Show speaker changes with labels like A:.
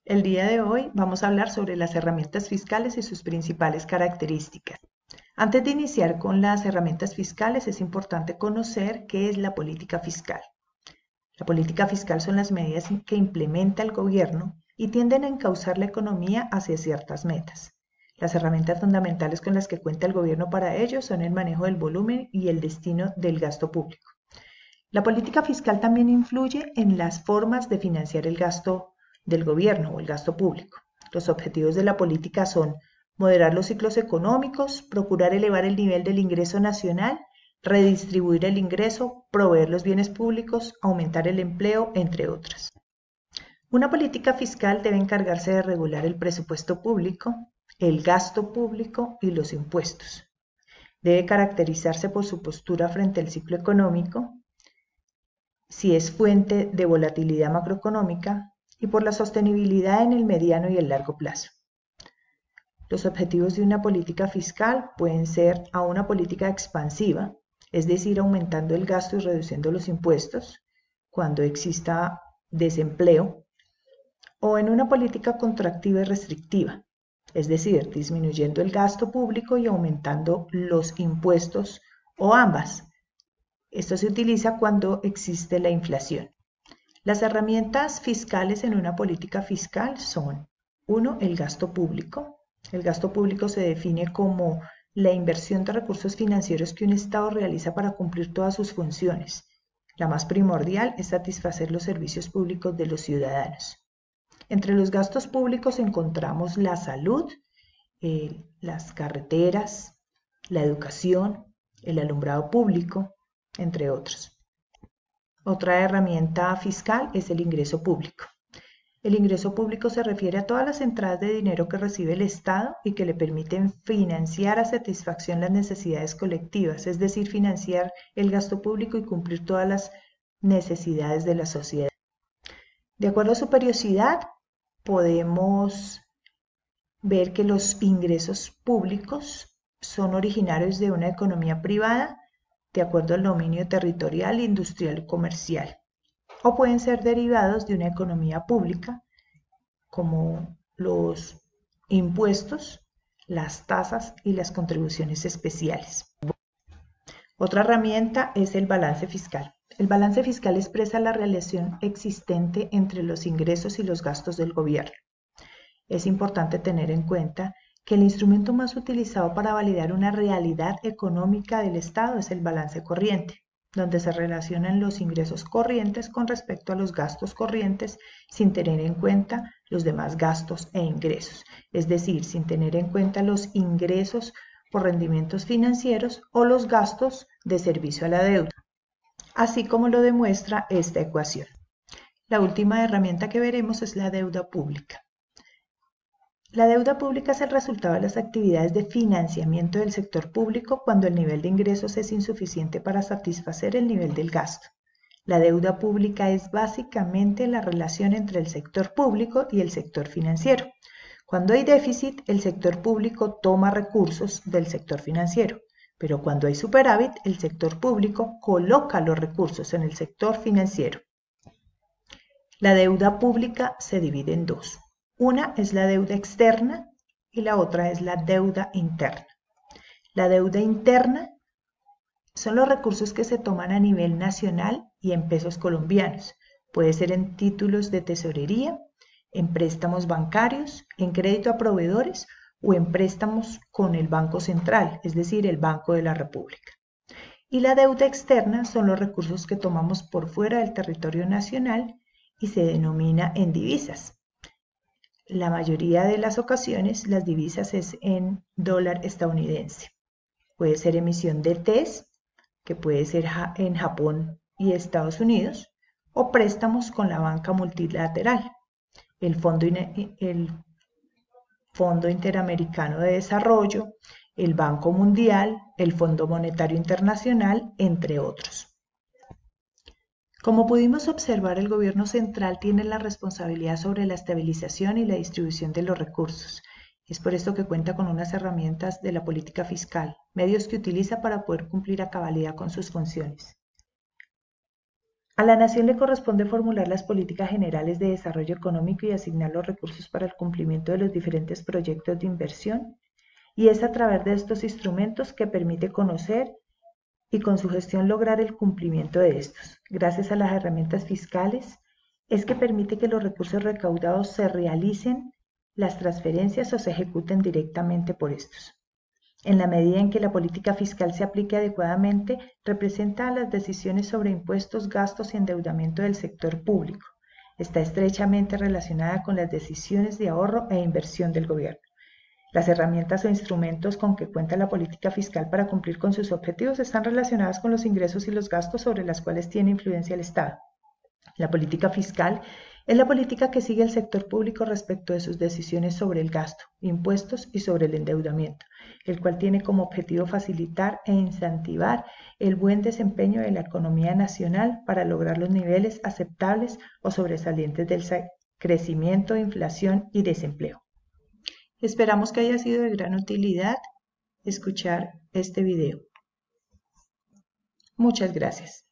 A: El día de hoy vamos a hablar sobre las herramientas fiscales y sus principales características. Antes de iniciar con las herramientas fiscales, es importante conocer qué es la política fiscal. La política fiscal son las medidas que implementa el gobierno y tienden a encauzar la economía hacia ciertas metas. Las herramientas fundamentales con las que cuenta el gobierno para ello son el manejo del volumen y el destino del gasto público. La política fiscal también influye en las formas de financiar el gasto del gobierno o el gasto público. Los objetivos de la política son moderar los ciclos económicos, procurar elevar el nivel del ingreso nacional, redistribuir el ingreso, proveer los bienes públicos, aumentar el empleo, entre otras. Una política fiscal debe encargarse de regular el presupuesto público, el gasto público y los impuestos. Debe caracterizarse por su postura frente al ciclo económico, si es fuente de volatilidad macroeconómica, y por la sostenibilidad en el mediano y el largo plazo. Los objetivos de una política fiscal pueden ser a una política expansiva, es decir, aumentando el gasto y reduciendo los impuestos cuando exista desempleo, o en una política contractiva y restrictiva, es decir, disminuyendo el gasto público y aumentando los impuestos o ambas. Esto se utiliza cuando existe la inflación. Las herramientas fiscales en una política fiscal son: 1. El gasto público. El gasto público se define como la inversión de recursos financieros que un Estado realiza para cumplir todas sus funciones. La más primordial es satisfacer los servicios públicos de los ciudadanos. Entre los gastos públicos encontramos la salud, las carreteras, la educación, el alumbrado público, entre otros. Otra herramienta fiscal es el ingreso público. El ingreso público se refiere a todas las entradas de dinero que recibe el Estado y que le permiten financiar a satisfacción las necesidades colectivas, es decir, financiar el gasto público y cumplir todas las necesidades de la sociedad. De acuerdo a su periodicidad, podemos ver que los ingresos públicos son originarios de una economía privada de acuerdo al dominio territorial, industrial y comercial, o pueden ser derivados de una economía pública, como los impuestos, las tasas y las contribuciones especiales. Otra herramienta es el balance fiscal. El balance fiscal expresa la relación existente entre los ingresos y los gastos del gobierno. Es importante tener en cuenta que el instrumento más utilizado para validar una realidad económica del Estado es el balance corriente, donde se relacionan los ingresos corrientes con respecto a los gastos corrientes sin tener en cuenta los demás gastos e ingresos, es decir, sin tener en cuenta los ingresos por rendimientos financieros o los gastos de servicio a la deuda, así como lo demuestra esta ecuación. La última herramienta que veremos es la deuda pública. La deuda pública es el resultado de las actividades de financiamiento del sector público cuando el nivel de ingresos es insuficiente para satisfacer el nivel del gasto. La deuda pública es básicamente la relación entre el sector público y el sector financiero. Cuando hay déficit, el sector público toma recursos del sector financiero, pero cuando hay superávit, el sector público coloca los recursos en el sector financiero. La deuda pública se divide en dos. Una es la deuda externa y la otra es la deuda interna. La deuda interna son los recursos que se toman a nivel nacional y en pesos colombianos. Puede ser en títulos de tesorería, en préstamos bancarios, en crédito a proveedores o en préstamos con el Banco Central, es decir, el Banco de la República. Y la deuda externa son los recursos que tomamos por fuera del territorio nacional y se denomina en divisas. La mayoría de las ocasiones las divisas es en dólar estadounidense. Puede ser emisión de TES, que puede ser en Japón y Estados Unidos, o préstamos con la banca multilateral, el Fondo Interamericano de Desarrollo, el Banco Mundial, el Fondo Monetario Internacional, entre otros. Como pudimos observar, el gobierno central tiene la responsabilidad sobre la estabilización y la distribución de los recursos. Es por esto que cuenta con unas herramientas de la política fiscal, medios que utiliza para poder cumplir a cabalidad con sus funciones. A la nación le corresponde formular las políticas generales de desarrollo económico y asignar los recursos para el cumplimiento de los diferentes proyectos de inversión, y es a través de estos instrumentos que permite conocer y con su gestión lograr el cumplimiento de estos. Gracias a las herramientas fiscales, es que permite que los recursos recaudados se realicen las transferencias o se ejecuten directamente por estos. En la medida en que la política fiscal se aplique adecuadamente, representa las decisiones sobre impuestos, gastos y endeudamiento del sector público. Está estrechamente relacionada con las decisiones de ahorro e inversión del gobierno. Las herramientas o instrumentos con que cuenta la política fiscal para cumplir con sus objetivos están relacionadas con los ingresos y los gastos sobre los cuales tiene influencia el Estado. La política fiscal es la política que sigue el sector público respecto de sus decisiones sobre el gasto, impuestos y sobre el endeudamiento, el cual tiene como objetivo facilitar e incentivar el buen desempeño de la economía nacional para lograr los niveles aceptables o sobresalientes del crecimiento, inflación y desempleo. Esperamos que haya sido de gran utilidad escuchar este video. Muchas gracias.